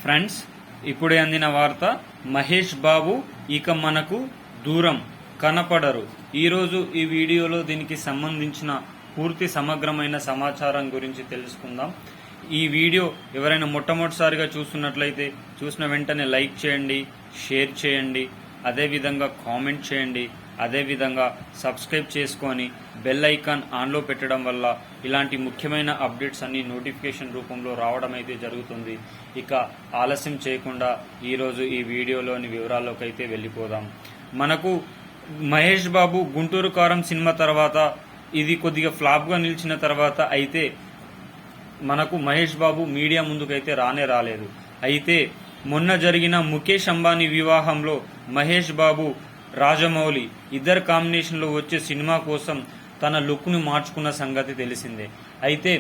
Friends, ఇప్పుడే అందిన వార్త. మహేష్ బాబు ఇక మనకు దూరం కనపడరు. ఈరోజు ఈ వీడియోలో దీనికి సంబంధించిన పూర్తి సమగ్రమైన సమాచారం గురించి తెలుసుకుందాం. ఈ వీడియో ఎవరైనా మొట్టమొదటిసారిగా చూస్తున్నట్లయితే చూసిన వెంటనే లైక్ చేయండి, షేర్ చేయండి, అదేవిధంగా కామెంట్ చేయండి, అదేవిధంగా సబ్స్క్రైబ్ చేసుకొని బెల్ ఐకాన్ ఆన్లో పెట్టడం వల్ల ఇలాంటి ముఖ్యమైన అప్డేట్స్ అన్ని నోటిఫికేషన్ రూపంలో రావడం అయితే జరుగుతుంది. ఇక ఆలస్యం చేయకుండా ఈరోజు ఈ వీడియోలోని వివరాల్లోకి అయితే వెళ్ళిపోదాం. మనకు మహేష్ బాబు గుంటూరు కారం సినిమా తర్వాత ఇది కొద్దిగా ఫ్లాప్గా నిలిచిన తర్వాత అయితే మనకు మహేష్ బాబు మీడియా ముందుకైతే రాలేదు. అయితే మొన్న జరిగిన ముఖేష్ అంబానీ వివాహంలో మహేష్ బాబు, రాజమౌళి ఇద్దరు కాంబినేషన్లో వచ్చే సినిమా కోసం తన లుక్ను మార్చుకున్న సంగతి తెలిసిందే. అయితే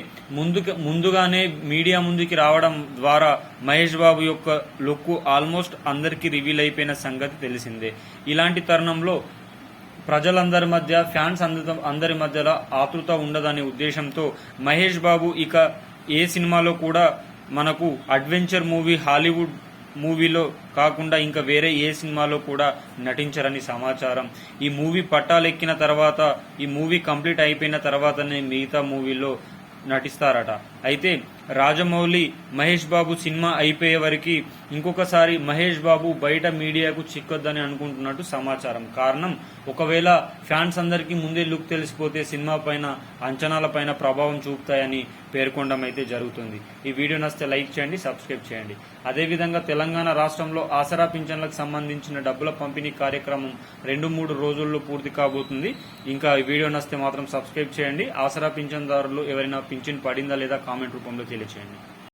ముందుగానే మీడియా ముందుకి రావడం ద్వారా మహేష్ బాబు యొక్క లుక్ ఆల్మోస్ట్ అందరికీ రివీల్ అయిపోయిన సంగతి తెలిసిందే. ఇలాంటి తరుణంలో ప్రజలందరి మధ్య, ఫ్యాన్స్ అందరి మధ్యలో ఆతృత ఉండదనే ఉద్దేశంతో మహేష్ బాబు ఇక ఏ సినిమాలో కూడా మనకు అడ్వెంచర్ మూవీ, హాలీవుడ్ మూవీలో కాకుండా ఇంకా వేరే ఏ సినిమాలో కూడా నటించరని సమాచారం. ఈ మూవీ పట్టాలెక్కిన తర్వాత, ఈ మూవీ కంప్లీట్ అయిపోయిన తర్వాతనే మిగతా మూవీలో నటిస్తారట. అయితే రాజమౌళి, మహేష్ బాబు సినిమా అయిపోయే వరకు ఇంకొకసారి మహేష్ బాబు బయట మీడియాకు చిక్కొద్దని అనుకుంటున్నట్టు సమాచారం. కారణం, ఒకవేళ ఫ్యాన్స్ అందరికీ ముందే లుక్ తెలిసిపోతే సినిమా పైన, అంచనాల పైన ప్రభావం చూపుతాయని పేర్కొనడం అయితే జరుగుతుంది. ఈ వీడియో నచ్చితే లైక్ చేయండి, సబ్స్క్రైబ్ చేయండి. అదేవిధంగా తెలంగాణ రాష్ట్రంలో ఆసరా పింఛన్లకు సంబంధించిన డబ్బుల పంపిణీ కార్యక్రమం 2-3 రోజుల్లో పూర్తి కాబోతుంది. ఇంకా ఈ వీడియో నచ్చితే మాత్రం సబ్స్క్రైబ్ చేయండి. ఆసరా పింఛన్దారులు ఎవరైనా పింఛన్ పడిందా లేదా కామెంట్ రూపంలో తెలియచేయండి.